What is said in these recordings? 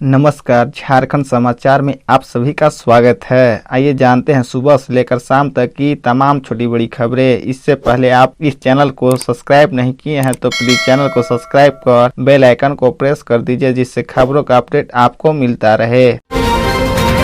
नमस्कार, झारखंड समाचार में आप सभी का स्वागत है। आइए जानते हैं सुबह से लेकर शाम तक की तमाम छोटी बड़ी खबरें। इससे पहले आप इस चैनल को सब्सक्राइब नहीं किए हैं तो प्लीज चैनल को सब्सक्राइब कर बेल आइकन को प्रेस कर दीजिए, जिससे खबरों का अपडेट आपको मिलता रहे।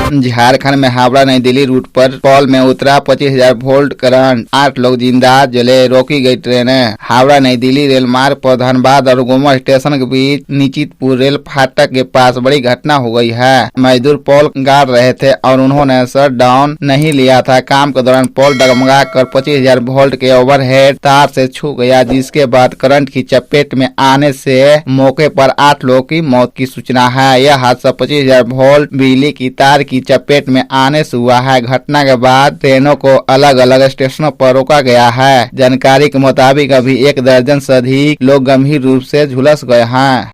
झारखंड में हावड़ा नई दिल्ली रूट पर पोल में उतरा 25,000 वोल्ट करंट, 8 लोग जिंदा जले, रोकी गई ट्रेनें। हावड़ा नई दिल्ली रेल मार्ग पर धनबाद और गोमो स्टेशन के बीच निचितपुर रेल फाटक के पास बड़ी घटना हो गई है। मजदूर पोल गाड़ रहे थे और उन्होंने शट डाउन नहीं लिया था। काम के दौरान पोल डगमगा कर 25,000 वोल्ट के ओवरहेड तार से छू गया, जिसके बाद करंट की चपेट में आने से मौके पर 8 लोगों की मौत की सूचना है। यह हादसा 25,000 वोल्ट बिजली की तार की चपेट में आने से हुआ है। घटना के बाद ट्रेनों को अलग अलग स्टेशनों पर रोका गया है। जानकारी के मुताबिक अभी 1 दर्जन से अधिक लोग गंभीर रूप से झुलस गए हैं।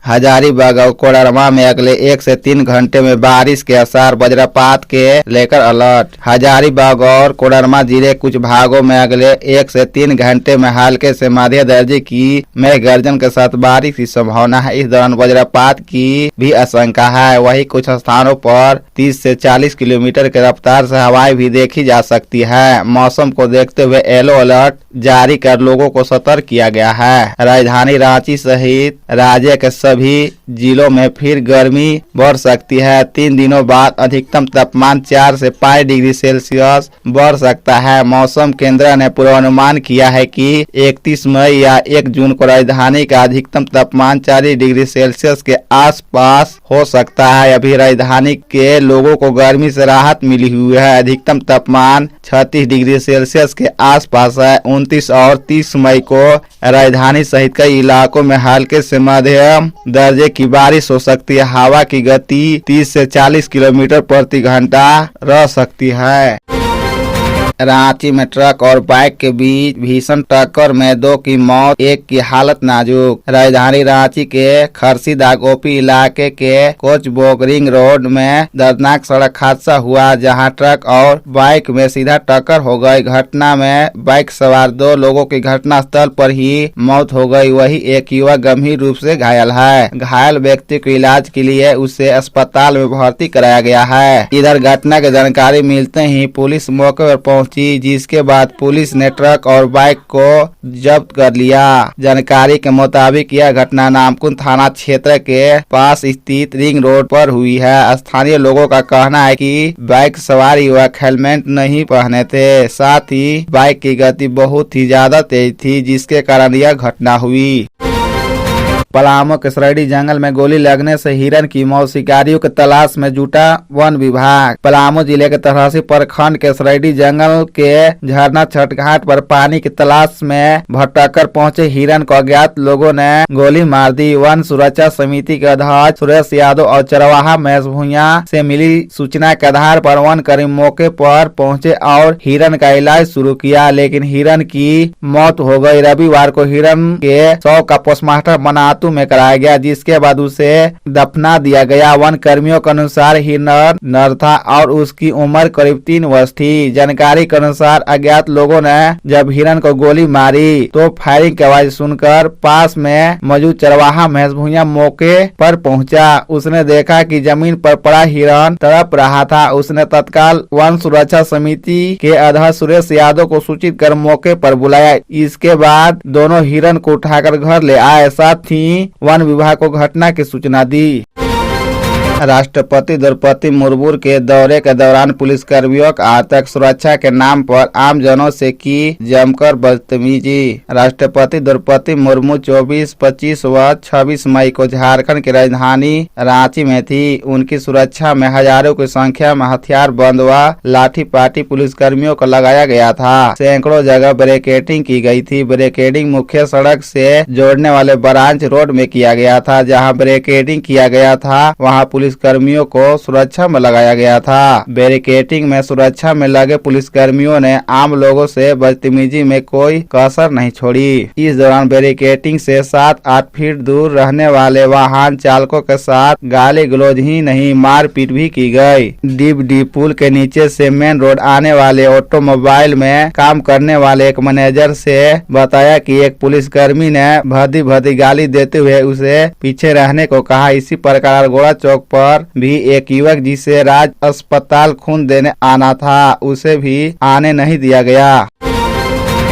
हजारीबाग और कोडरमा में अगले 1 से 3 घंटे में बारिश के आसार, वज्रपात के लेकर अलर्ट। हजारीबाग और कोडरमा जिले कुछ भागों में अगले 1 से 3 घंटे में हल्के से मध्यम दर्जे की मेघ गर्जन के साथ बारिश की संभावना है। इस दौरान वज्रपात की भी आशंका है। वहीं कुछ स्थानों पर 30 से 40 किलोमीटर की रफ्तार से हवाएं भी देखी जा सकती है। मौसम को देखते हुए येलो अलर्ट जारी कर लोगों को सतर्क किया गया है। राजधानी रांची सहित राज्य के सभी जिलों में फिर गर्मी बढ़ सकती है। 3 दिनों बाद अधिकतम तापमान 4 से 5 डिग्री सेल्सियस बढ़ सकता है। मौसम केंद्र ने पूर्वानुमान किया है कि 31 मई या 1 जून को राजधानी का अधिकतम तापमान 40 डिग्री सेल्सियस के आसपास हो सकता है। अभी राजधानी के लोगों को गर्मी से राहत मिली हुई है। अधिकतम तापमान 36 डिग्री सेल्सियस के आसपास है। 29 और 30 मई को राजधानी सहित कई इलाकों में हल्के से मध्यम दर्जे की बारिश हो सकती है। हवा की गति 30 से 40 किलोमीटर प्रति घंटा रह सकती है। रांची में ट्रक और बाइक के बीच भीषण टक्कर में 2 की मौत, 1 की हालत नाजुक। राजधानी रांची के खरसीदा गोपी इलाके के कोचबोग रिंग रोड में दर्दनाक सड़क हादसा हुआ, जहां ट्रक और बाइक में सीधा टक्कर हो गई। घटना में बाइक सवार 2 लोगों की घटना स्थल पर ही मौत हो गई। वहीं एक युवक गंभीर रूप से घायल है। घायल व्यक्ति को इलाज के लिए उसे अस्पताल में भर्ती कराया गया है। इधर घटना की जानकारी मिलते ही पुलिस मौके पर जिसके बाद पुलिस ने ट्रक और बाइक को जब्त कर लिया। जानकारी के मुताबिक यह घटना नामकुन थाना क्षेत्र के पास स्थित रिंग रोड पर हुई है। स्थानीय लोगों का कहना है कि बाइक सवार युवक हेलमेट नहीं पहने थे, साथ ही बाइक की गति बहुत ही ज्यादा तेज थी, जिसके कारण यह घटना हुई। पलामू के सरैडी जंगल में गोली लगने से हिरन की मौत, शिकारियों की तलाश में जुटा वन विभाग। पलामू जिले के तरहसी प्रखंड के सरैडी जंगल के झरना छठ घाट पर पानी की तलाश में भटककर पहुंचे हिरन को अज्ञात लोगों ने गोली मार दी। वन सुरक्षा समिति के अध्यक्ष सुरेश यादव और चरवाहा महेश भूया से मिली सूचना के आधार पर वन कर्मी मौके पर पहुंचे और हिरन का इलाज शुरू किया, लेकिन हिरन की मौत हो गई। रविवार को हिरन के शव का पोस्टमार्टम बना में कराया गया, जिसके बाद उसे दफना दिया गया। वन कर्मियों के अनुसार हिरन नर था और उसकी उम्र करीब 3 वर्ष थी। जानकारी के अनुसार अज्ञात लोगों ने जब हिरन को गोली मारी तो फायरिंग की आवाज सुनकर पास में मौजूद चरवाहा महेश भूया मौके पर पहुंचा। उसने देखा कि जमीन पर पड़ा हिरन तड़प रहा था। उसने तत्काल वन सुरक्षा समिति के अध्यक्ष सुरेश यादव को सूचित कर मौके पर बुलाया। इसके बाद दोनों हिरन को उठाकर घर ले आए, साथ ही वन विभाग को घटना की सूचना दी। राष्ट्रपति द्रौपदी मुर्मू के दौरे के दौरान पुलिस कर्मियों का आतंक, सुरक्षा के नाम पर आम जनों से की जमकर बदतमीजी। राष्ट्रपति द्रौपदी मुर्मू 24, 25 व 26 मई को झारखंड की राजधानी रांची में थी। उनकी सुरक्षा में हजारों की संख्या में हथियार बंद व लाठी पाठी पुलिस कर्मियों को लगाया गया था। सैकड़ों जगह बैरिकेडिंग की गई थी। बैरिकेडिंग मुख्य सड़क से जोड़ने वाले ब्रांच रोड में किया गया था। जहाँ बैरिकेडिंग किया गया था वहाँ पुलिस पुलिसकर्मियों को सुरक्षा में लगाया गया था। बैरिकेडिंग में सुरक्षा में लगे पुलिसकर्मियों ने आम लोगों से बदतमीजी में कोई कसर नहीं छोड़ी। इस दौरान बैरिकेडिंग से 7-8 फीट दूर रहने वाले वाहन चालकों के साथ गाली गलौज ही नहीं मारपीट भी की गई। डीबडी पुल के नीचे से मेन रोड आने वाले ऑटोमोबाइल में काम करने वाले एक मैनेजर से बताया कि एक पुलिसकर्मी ने भद्दी गाली देते हुए उसे पीछे रहने को कहा। इसी प्रकार गोड़ा चौक पर भी एक युवक जिसे राज अस्पताल खून देने आना था उसे भी आने नहीं दिया गया।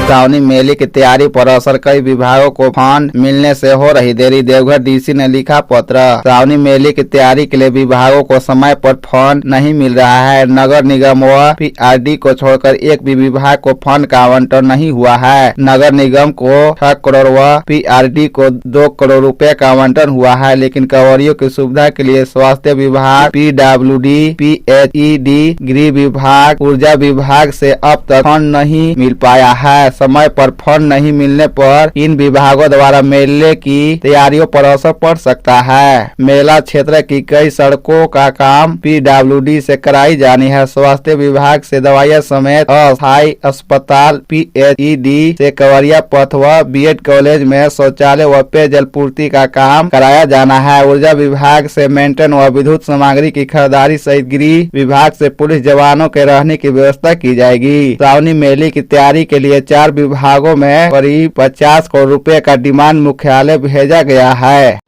श्रावणी मेले की तैयारी पर असर, कई विभागों को फंड मिलने से हो रही देरी। देवघर डीसी ने लिखा पत्र। श्रावणी मेले की तैयारी के लिए विभागों को समय पर फंड नहीं मिल रहा है। नगर निगम व पीआरडी को छोड़कर एक भी विभाग को फंड का आवंटन नहीं हुआ है। नगर निगम को 6 करोड़ व पीआरडी को 2 करोड़ रुपए का आवंटन हुआ है, लेकिन कांवरियों की सुविधा के लिए स्वास्थ्य विभाग, पीडब्ल्यूडी, पीएचईडी, गृह विभाग, ऊर्जा विभाग से अब तक फंड नहीं मिल पाया है। समय पर फंड नहीं मिलने पर इन विभागों द्वारा मेले की तैयारियों पर असर पड़ सकता है। मेला क्षेत्र की कई सड़कों का काम पीडब्ल्यूडी से कराई जानी है। स्वास्थ्य विभाग से दवाइयां समेत अस्थायी अस्पताल, पीएचईडी से कंवरिया पथ व बीएड कॉलेज में शौचालय व पेयजल पूर्ति का काम कराया जाना है। ऊर्जा विभाग से मेंटेन व विद्युत सामग्री की खरीदारी सहित गृह विभाग से पुलिस जवानों के रहने की व्यवस्था की जाएगी। श्रावणी मेले की तैयारी के लिए 4 विभागों में करीब 50 करोड़ रुपए का डिमांड मुख्यालय भेजा गया है।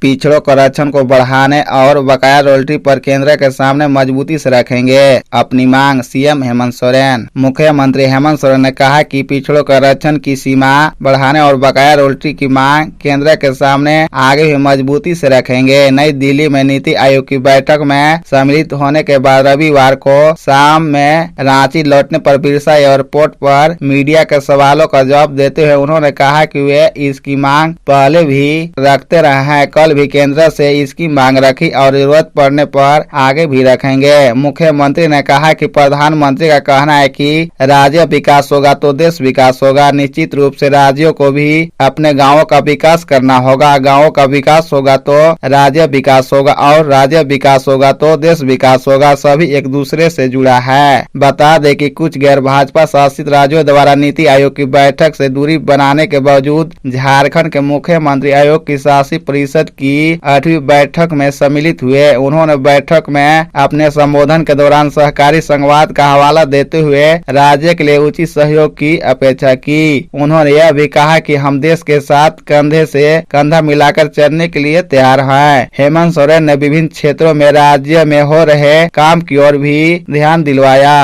पिछड़ों के आरक्षण को बढ़ाने और बकाया रॉयल्टी पर केंद्र के सामने मजबूती से रखेंगे अपनी मांग, सीएम हेमंत सोरेन। मुख्यमंत्री हेमंत सोरेन ने कहा कि पिछड़ों के आरक्षण की सीमा बढ़ाने और बकाया रॉयल्टी की मांग केंद्र के सामने आगे भी मजबूती से रखेंगे। नई दिल्ली में नीति आयोग की बैठक में सम्मिलित होने के बाद रविवार को शाम में रांची लौटने पर बिरसा एयरपोर्ट पर मीडिया के सवालों का जवाब देते हुए उन्होंने कहा कि वे इसकी मांग पहले भी रखते रहे हैं, कल भी केंद्र से इसकी मांग रखी और जरूरत पड़ने पर आगे भी रखेंगे। मुख्यमंत्री ने कहा कि प्रधानमंत्री का कहना है कि राज्य विकास होगा तो देश विकास होगा। निश्चित रूप से राज्यों को भी अपने गांवों का विकास करना होगा। गांवों का विकास होगा तो राज्य विकास होगा और राज्य विकास होगा तो देश विकास होगा। सभी एक दूसरे से जुड़ा है। बता दें कि कुछ गैर भाजपा शासित राज्यों द्वारा नीति आयोग की बैठक से दूरी बनाने के बावजूद झारखंड के मुख्यमंत्री आयोग की शासी परिषद की 8वीं बैठक में सम्मिलित हुए। उन्होंने बैठक में अपने संबोधन के दौरान सहकारी संवाद का हवाला देते हुए राज्य के लिए उचित सहयोग की अपेक्षा की। उन्होंने यह भी कहा कि हम देश के साथ कंधे से कंधा मिलाकर चलने के लिए तैयार हैं। हेमंत सोरेन ने विभिन्न क्षेत्रों में राज्य में हो रहे काम की ओर भी ध्यान दिलवाया।